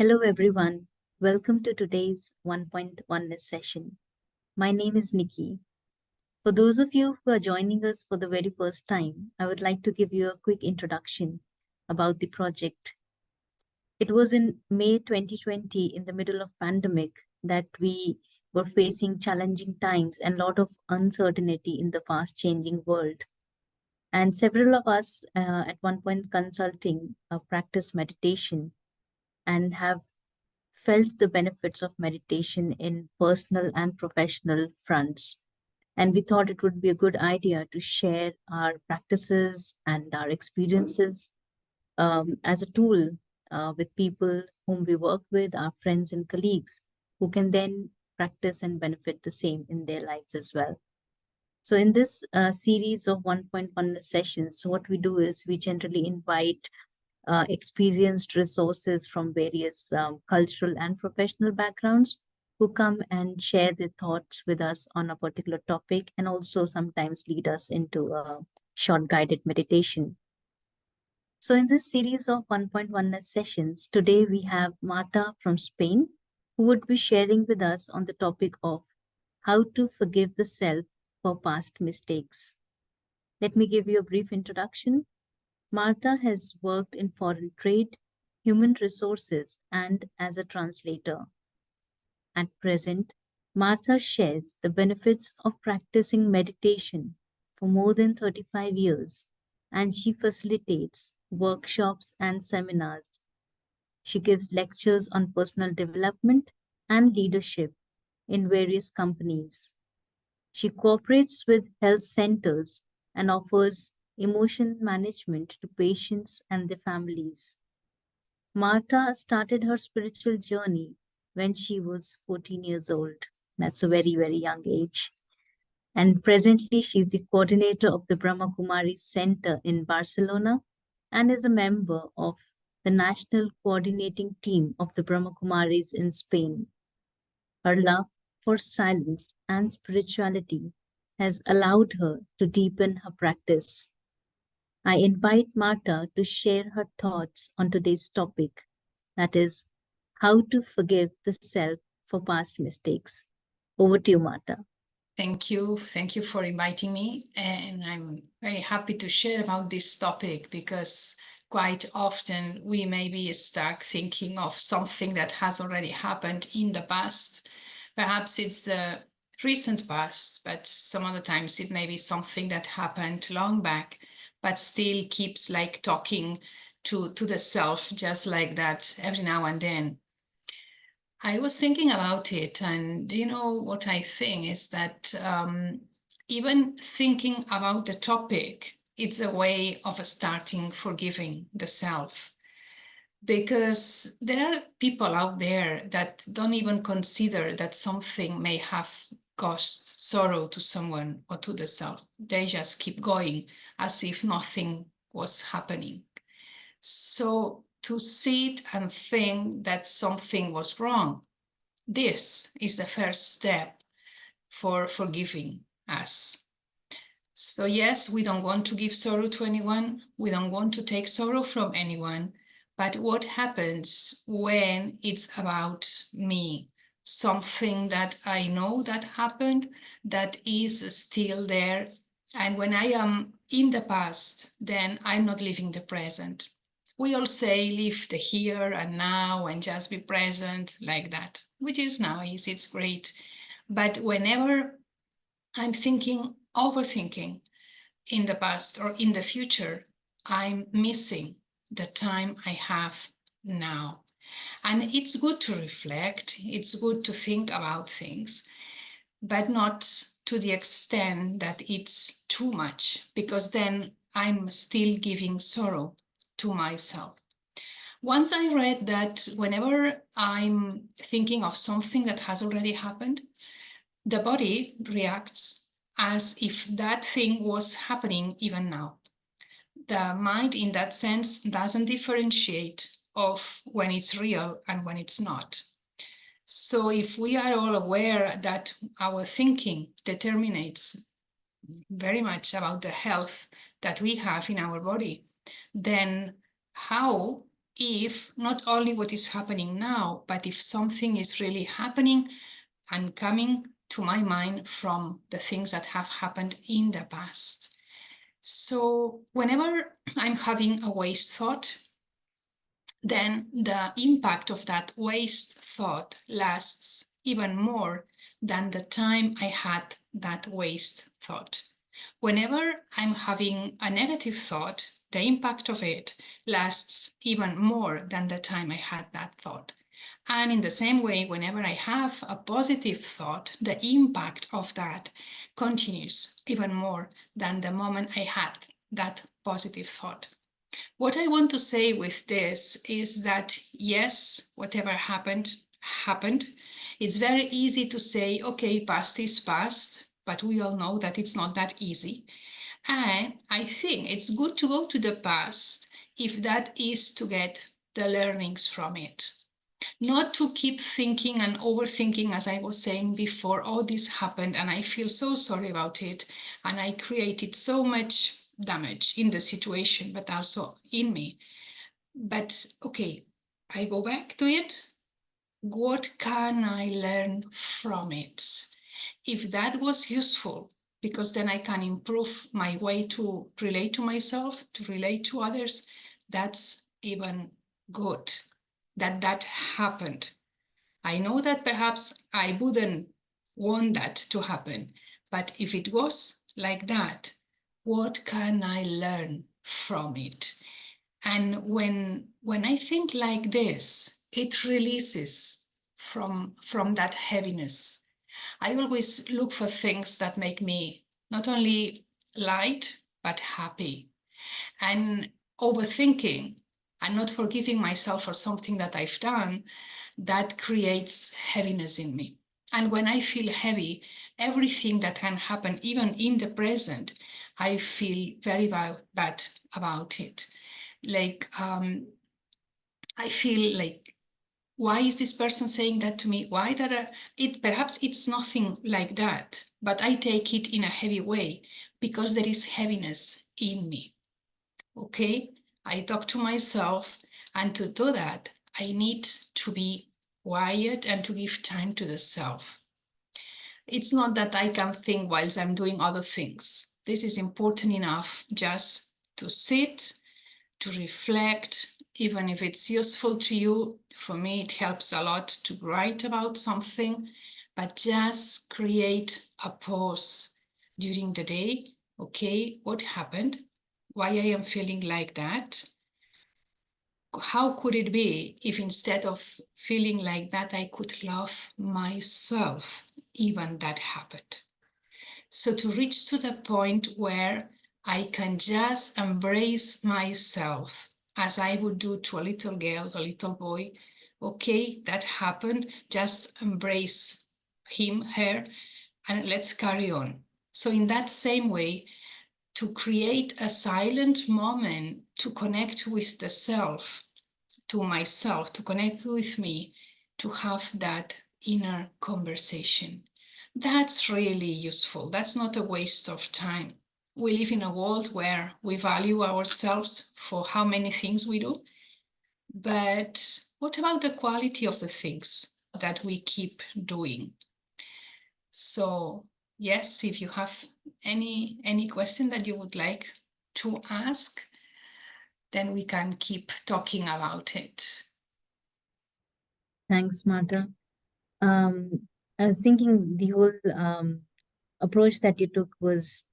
Hello, everyone. Welcome to today's 1.1 session. My name is Nikki. For those of you who are joining us for the very first time, I would like to give you a quick introduction about the project. It was in May 2020, in the middle of pandemic, that we were facing challenging times and a lot of uncertainty in the fast-changing world. And several of us at one point consulting practice meditation and have felt the benefits of meditation in personal and professional fronts. And we thought it would be a good idea to share our practices and our experiences as a tool with people whom we work with, our friends and colleagues, who can then practice and benefit the same in their lives as well. So in this series of 1.1 sessions, what we do is we generally invite experienced resources from various cultural and professional backgrounds who come and share their thoughts with us on a particular topic and also sometimes lead us into a short guided meditation. So in this series of 1.1 sessions, today we have Marta from Spain, who would be sharing with us on the topic of how to forgive the self for past mistakes. Let me give you a brief introduction. Marta has worked in foreign trade, human resources, and as a translator. At present, Marta shares the benefits of practicing meditation for more than 35 years, and she facilitates workshops and seminars. She gives lectures on personal development and leadership in various companies. She cooperates with health centers and offers emotion management to patients and their families. Marta started her spiritual journey when she was 14 years old. That's a very, very young age. And presently, she's the coordinator of the Brahma Kumaris Center in Barcelona and is a member of the national coordinating team of the Brahma Kumaris in Spain. Her love for silence and spirituality has allowed her to deepen her practice. I invite Marta to share her thoughts on today's topic, that is, how to forgive the self for past mistakes. Over to you, Marta. Thank you. Thank you for inviting me. And I'm very happy to share about this topic because quite often we may be stuck thinking of something that has already happened in the past. Perhaps it's the recent past, but some other times it may be something that happened long back, but still keeps like talking to the self just like that every now and then. I was thinking about it, and what I think is that even thinking about the topic, it's a way of starting forgiving the self. Because there are people out there that don't even consider that something may have caused sorrow to someone or to the self. They just keep going as if nothing was happening. So to sit and think that something was wrong, this is the first step for forgiving us. So yes, we don't want to give sorrow to anyone. We don't want to take sorrow from anyone. But what happens when it's about me? Something that I know that happened, that is still there. And when I am in the past, then I'm not living the present. We all say live the here and now and just be present like that, which is nice, it's great. But whenever I'm overthinking in the past or in the future, I'm missing the time I have now. And it's good to reflect, it's good to think about things, but not to the extent that it's too much, because then I'm still giving sorrow to myself. Once I read that whenever I'm thinking of something that has already happened, the body reacts as if that thing was happening even now. The mind, in that sense, doesn't differentiate of when it's real and when it's not. So if we are all aware that our thinking determines very much about the health that we have in our body, then how if not only what is happening now, but if something is really happening and coming to my mind from the things that have happened in the past. So whenever I'm having a waste thought, then the impact of that waste thought lasts even more than the time I had that waste thought. Whenever I'm having a negative thought, the impact of it lasts even more than the time I had that thought. And in the same way, whenever I have a positive thought, the impact of that continues even more than the moment I had that positive thought. What I want to say with this is that, yes, whatever happened, happened. It's very easy to say, okay, past is past, but we all know that it's not that easy. And I think it's good to go to the past if that is to get the learnings from it. Not to keep thinking and overthinking, as I was saying before, oh, this happened and I feel so sorry about it. And I created so much damage in the situation, but also in me. But okay, I go back to it. What can I learn from it? If that was useful, because then I can improve my way to relate to myself, to relate to others, that's even good that that happened. I know that perhaps I wouldn't want that to happen, but if it was like that, what can I learn from it? And when I think like this, it releases from that heaviness. I always look for things that make me not only light but happy. And overthinking and not forgiving myself for something that I've done, that creates heaviness in me. And when I feel heavy, everything that can happen, even in the present, I feel very bad about it. Like, I feel like, why is this person saying that to me? Why that it perhaps it's nothing like that, but I take it in a heavy way because there is heaviness in me. Okay, I talk to myself, and to do that, I need to be quiet and to give time to the self. It's not that I can think whilst I'm doing other things. This is important enough just to sit, to reflect, even if it's useful to you. For me, it helps a lot to write about something, but just create a pause during the day. Okay, what happened? Why I am feeling like that? How could it be if instead of feeling like that, I could love myself, even that happened? So to reach to the point where I can just embrace myself as I would do to a little girl, a little boy. Okay, that happened. Just embrace him, her, and let's carry on. So in that same way, to create a silent moment to connect with the self, to myself, to connect with me, to have that inner conversation. That's really useful. That's not a waste of time. We live in a world where we value ourselves for how many things we do. But what about the quality of the things that we keep doing? So, yes, if you have any question that you would like to ask, then we can keep talking about it. Thanks, Marta. I was thinking the whole approach that you took was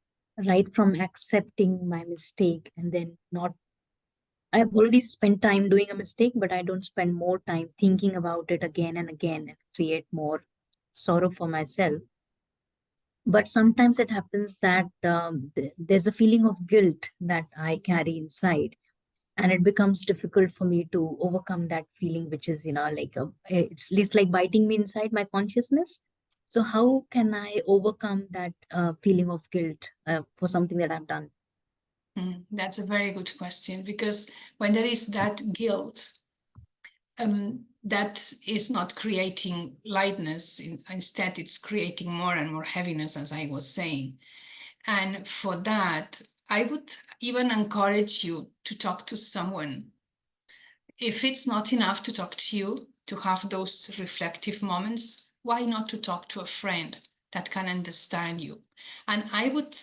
right from accepting my mistake and then not. I've already spent time doing a mistake, but I don't spend more time thinking about it again and again and create more sorrow for myself. But sometimes it happens that there's a feeling of guilt that I carry inside, and it becomes difficult for me to overcome that feeling, which is, like it's like biting me inside my consciousness. So how can I overcome that feeling of guilt for something that I've done? That's a very good question, because when there is that guilt, that is not creating lightness. Instead, it's creating more and more heaviness, as I was saying. And for that, I would even encourage you to talk to someone. if it's not enough to talk to you, to have those reflective moments, why not to talk to a friend that can understand you? And I would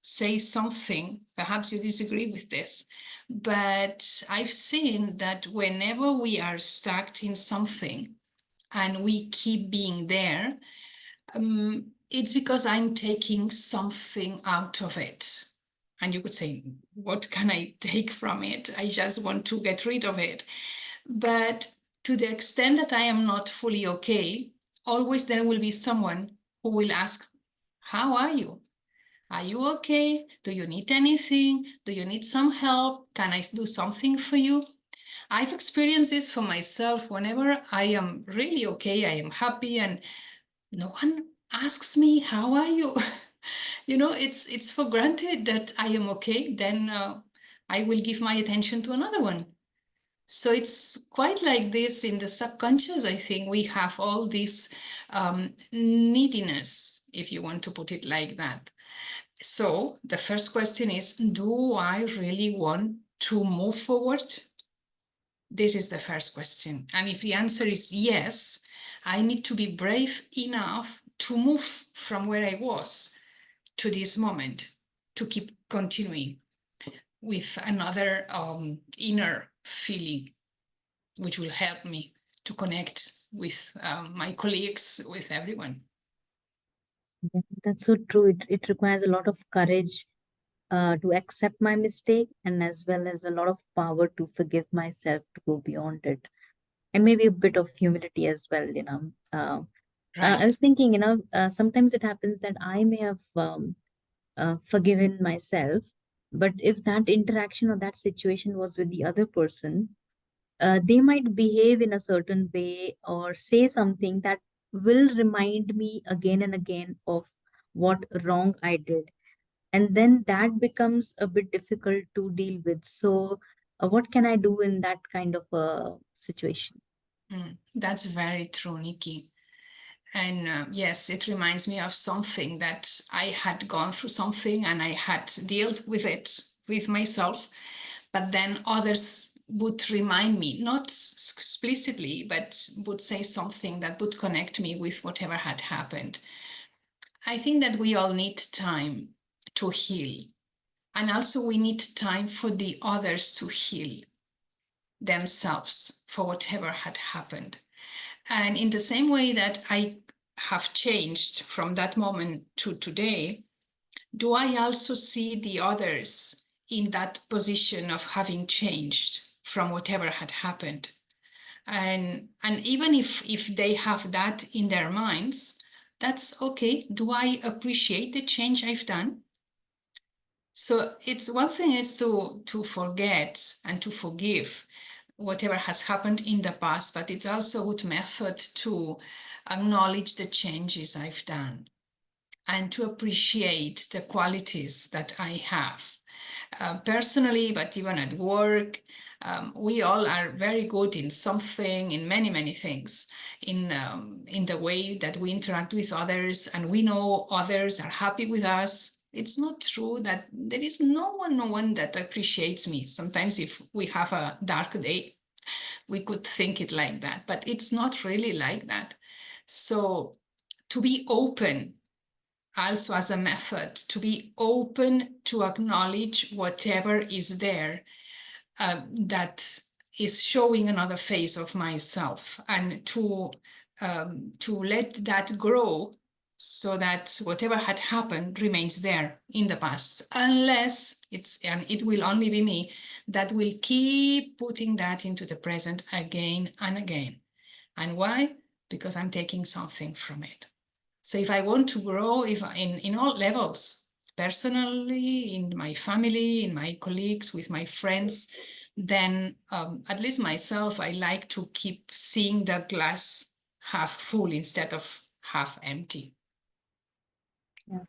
say something, perhaps you disagree with this, but I've seen that whenever we are stuck in something and we keep being there, it's because I'm taking something out of it. And you could say, what can I take from it? I just want to get rid of it. But to the extent that I am not fully okay, always there will be someone who will ask, how are you? Are you okay? Do you need anything? Do you need some help? Can I do something for you? I've experienced this for myself. Whenever I am really okay, I am happy, and no one asks me, how are you? It's for granted that I am okay, then I will give my attention to another one. So it's quite like this in the subconscious. I think we have all this neediness, if you want to put it like that. So the first question is, do I really want to move forward? This is the first question. And if the answer is yes, I need to be brave enough to move from where I was to this moment, to keep continuing with another inner feeling, which will help me to connect with my colleagues, with everyone. Yeah, that's so true. It requires a lot of courage to accept my mistake, and as well as a lot of power to forgive myself to go beyond it, and maybe a bit of humility as well. I Right. was thinking, sometimes it happens that I may have forgiven myself, but if that interaction or that situation was with the other person, they might behave in a certain way or say something that will remind me again and again of what wrong I did. And then that becomes a bit difficult to deal with. So, what can I do in that kind of a situation? That's very true, Nikki. And yes, it reminds me of something that I had gone through something and I had dealt with it with myself, but then others would remind me, not explicitly, but would say something that would connect me with whatever had happened. I think that we all need time to heal. And also, we need time for the others to heal themselves for whatever had happened. And in the same way that I have changed from that moment to today, do I also see the others in that position of having changed from whatever had happened? And even if they have that in their minds, that's okay. Do I appreciate the change I've done? So it's one thing is to forget and to forgive whatever has happened in the past, but it's also a good method to acknowledge the changes I've done and to appreciate the qualities that I have. Personally, but even at work, we all are very good in something, in many, many things, in the way that we interact with others, and we know others are happy with us. It's not true that there is no one that appreciates me. Sometimes if we have a dark day, we could think it like that, but it's not really like that. So to be open also as a method, to be open to acknowledge whatever is there that is showing another face of myself, and to let that grow so that whatever had happened remains there in the past, unless and it will only be me that will keep putting that into the present again and again. And why? Because I'm taking something from it. So if I want to grow, if in all levels, personally, in my family, in my colleagues, with my friends, then at least myself, I like to keep seeing the glass half full instead of half empty. Yeah,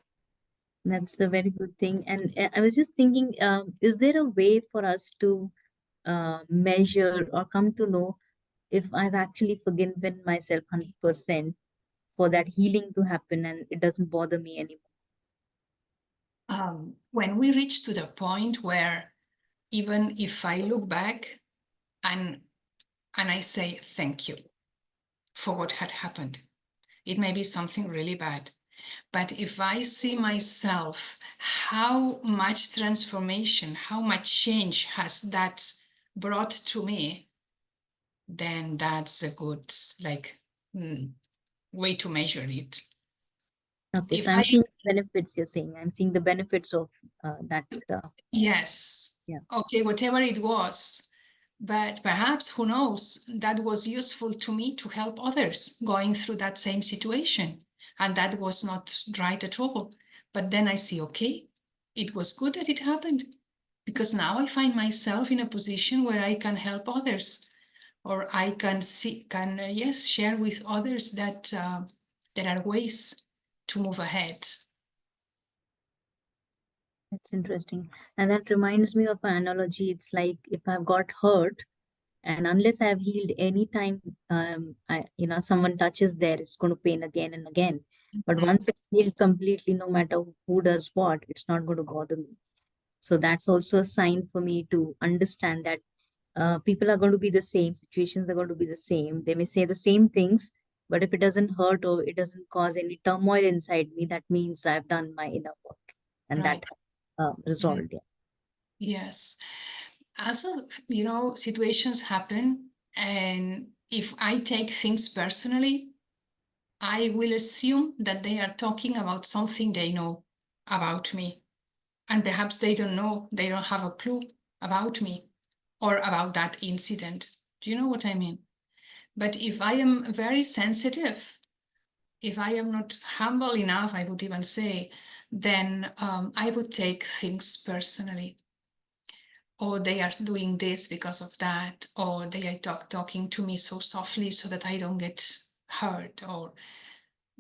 that's a very good thing. And I was just thinking, is there a way for us to measure or come to know if I've actually forgiven myself 100% for that healing to happen and it doesn't bother me anymore? When we reach to the point where even if I look back and and I say thank you for what had happened. It may be something really bad, but if I see myself, how much transformation, how much change has that brought to me, then that's a good, like, way to measure it. Okay, If so I'm I, seeing benefits, you're saying. I'm seeing the benefits of that. yes, Yeah, okay, whatever it was, but perhaps, who knows, that was useful to me to help others going through that same situation. And that was not right at all. But then I see, okay, it was good that it happened, because now I find myself in a position where I can help others, or I can see, yes, share with others that there are ways to move ahead. that's interesting. And that reminds me of an analogy. It's like if I've got hurt, and unless I've healed any time, someone touches there, it's going to pain again and again. But Mm, once it's healed completely, no matter who does what, it's not going to bother me. So that's also a sign for me to understand that people are going to be the same, situations are going to be the same. They may say the same things, but if it doesn't hurt or it doesn't cause any turmoil inside me, that means I've done my inner work, and right. that resolved. Yeah. Yes. Also, situations happen, and if I take things personally, I will assume that they are talking about something they know about me. And perhaps they don't know, they don't have a clue about me or about that incident. Do you know what I mean? But if I am very sensitive, if I am not humble enough, I would even say, then I would take things personally. Or they are doing this because of that, or they are talking to me so softly so that I don't get hurt. Or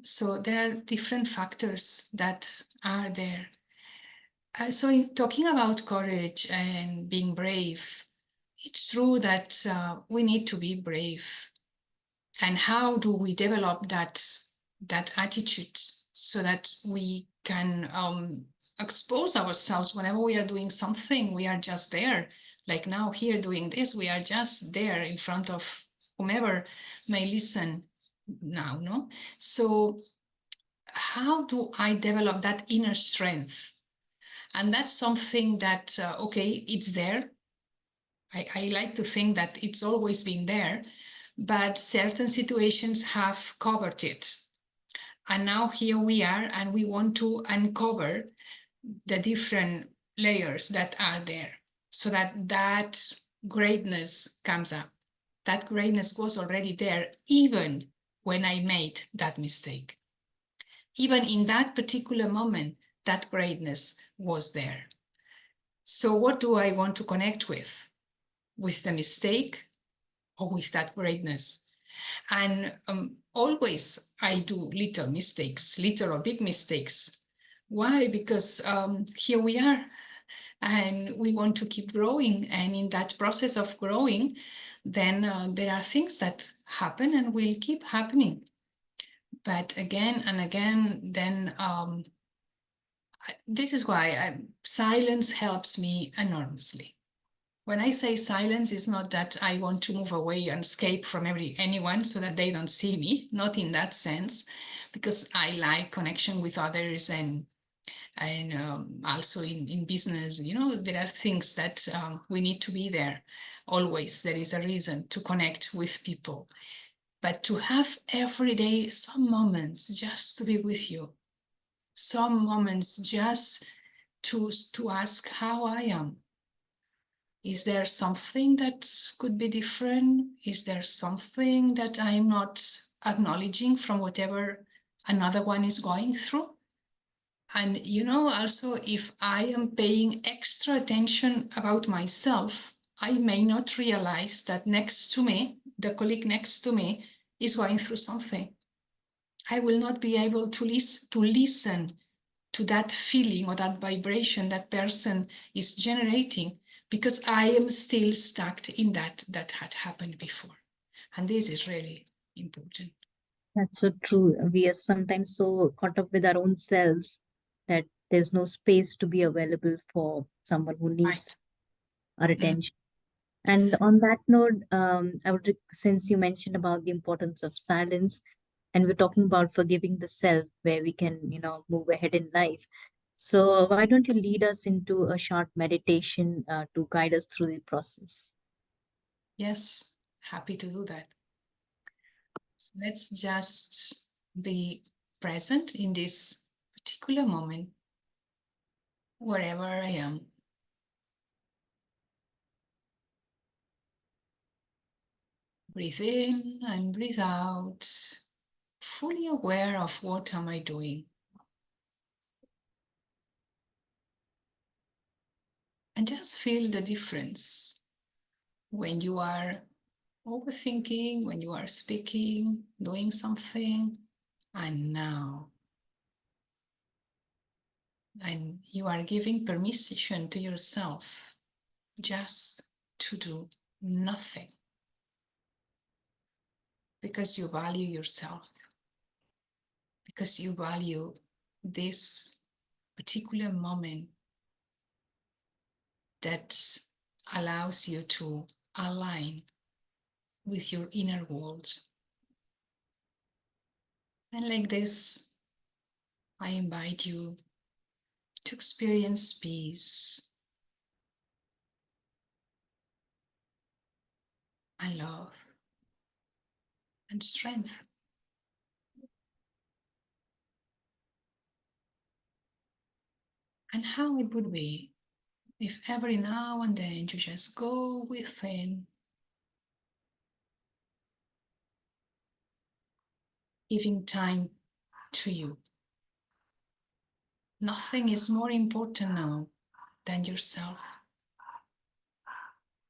so there are different factors that are there. So in talking about courage and being brave, it's true that we need to be brave. And how do we develop that attitude so that we can expose ourselves whenever we are doing something? We are just there, like now here doing this. We are just there in front of whomever may listen now. No, so how do I develop that inner strength? And that's something that okay, it's there. I like to think that it's always been there, but certain situations have covered it. And now here we are, and we want to uncover the different layers that are there so that that greatness comes up. That greatness was already there, even when I made that mistake. Even in that particular moment, that greatness was there. So, what do I want to connect with? With the mistake or with that greatness? And always I do little mistakes, little or big mistakes. Why? Because here we are, and we want to keep growing. And in that process of growing, then there are things that happen and will keep happening. But again and again, then this is why silence helps me enormously. When I say silence, it's not that I want to move away and escape from anyone so that they don't see me, not in that sense, because I like connection with others, and also in business, there are things that we need to be there. Always there is a reason to connect with people, but to have every day some moments just to be with you, some moments just to ask how I am. Is there something that could be different? Is there something that I'm not acknowledging from whatever another one is going through? And also, if I am paying extra attention about myself, I may not realize that next to me, the colleague next to me, is going through something. I will not be able to listen to that feeling or that vibration that person is generating, because I am still stuck in that had happened before. And this is really important. That's so true. We are sometimes so caught up with our own selves that there's no space to be available for someone who Right. needs our Mm, attention. And on that note, since you mentioned about the importance of silence, and we're talking about forgiving the self, where we can, move ahead in life. So why don't you lead us into a short meditation to guide us through the process? Yes, happy to do that. So let's just be present in this particular moment, wherever I am. Breathe in and breathe out, fully aware of what am I doing. And just feel the difference when you are overthinking, when you are speaking, doing something, and now. And you are giving permission to yourself just to do nothing because you value yourself, because you value this particular moment that allows you to align with your inner world. And like this, I invite you to experience peace and love and strength. And how it would be if every now and then you just go within, giving time to you. Nothing is more important now than yourself,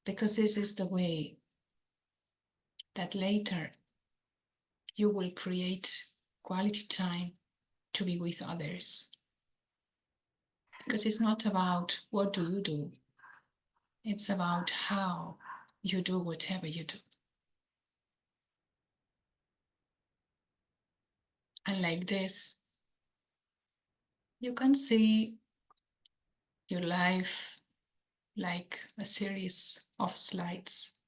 because this is the way that later you will create quality time to be with others. Because it's not about what do you do, it's about how you do whatever you do. And like this, you can see your life like a series of slides,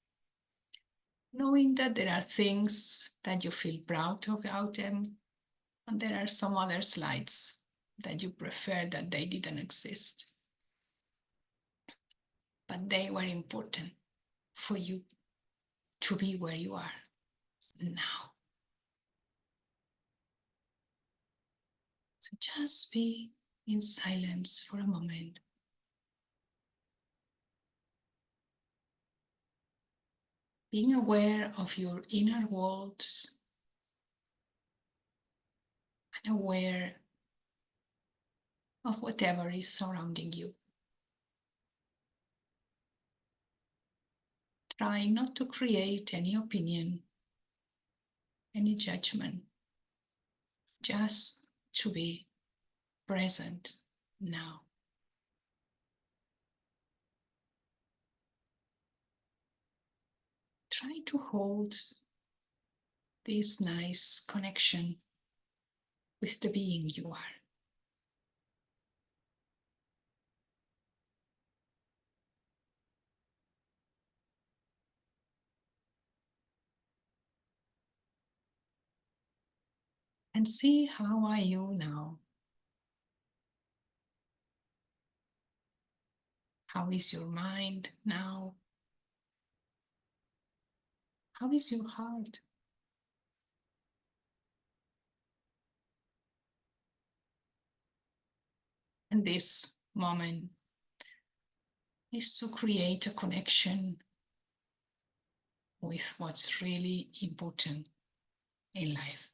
knowing that there are things that you feel proud of about them, and there are some other slides that you prefer that they didn't exist, but they were important for you to be where you are now. So just be in silence for a moment, being aware of your inner world and aware of whatever is surrounding you. Trying not to create any opinion, any judgment, just to be present now. Try to hold this nice connection with the being you are. And see how are you now? How is your mind now? How is your heart? And this moment is to create a connection with what's really important in life.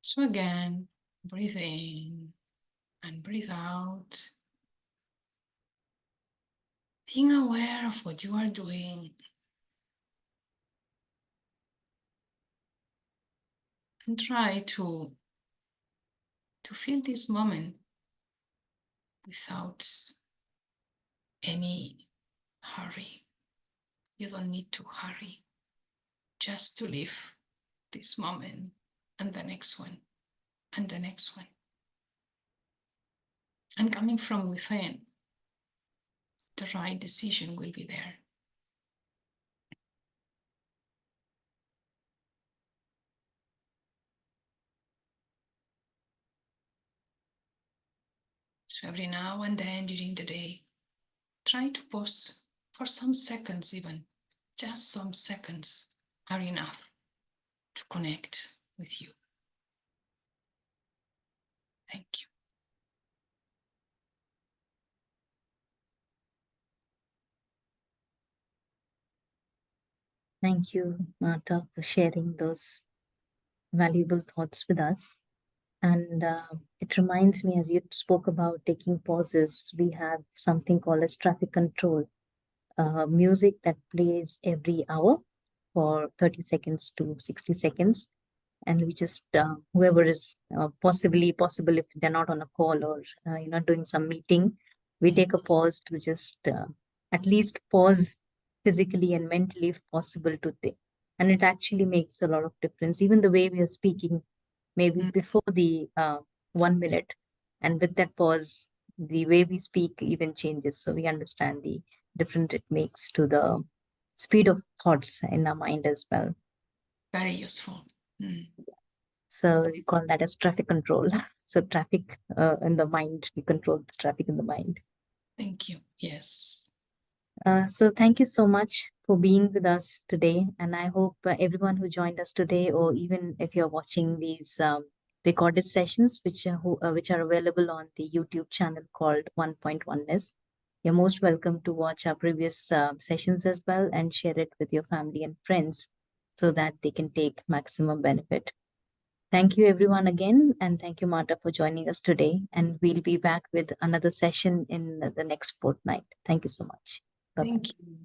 So again, breathe in and breathe out, being aware of what you are doing, and try to feel this moment without any hurry. You don't need to hurry, just to live this moment and the next one and the next one. and coming from within, the right decision will be there. So every now and then during the day, try to pause for some seconds, even just some seconds are enough to connect with you. Thank you. Thank you, Marta, for sharing those valuable thoughts with us. And it reminds me, as you spoke about taking pauses, we have something called as traffic control, music that plays every hour for 30 seconds to 60 seconds. And we just, whoever is possible if they're not on a call or, doing some meeting, we take a pause to just at least pause physically and mentally if possible to think. And it actually makes a lot of difference. Even the way we are speaking, maybe Mm. before the 1 minute, and with that pause, the way we speak even changes. So we understand the difference it makes to the speed of thoughts in our mind as well. Very useful. Mm. So we call that as traffic control. So traffic in the mind, we control the traffic in the mind. Thank you. Yes. So thank you so much for being with us today. And I hope everyone who joined us today, or even if you're watching these recorded sessions, which are available on the YouTube channel called 1.1ness, you're most welcome to watch our previous sessions as well and share it with your family and friends so that they can take maximum benefit. Thank you, everyone, again. And thank you, Marta, for joining us today. And we'll be back with another session in the next fortnight. Thank you so much. Bye bye. Thank you.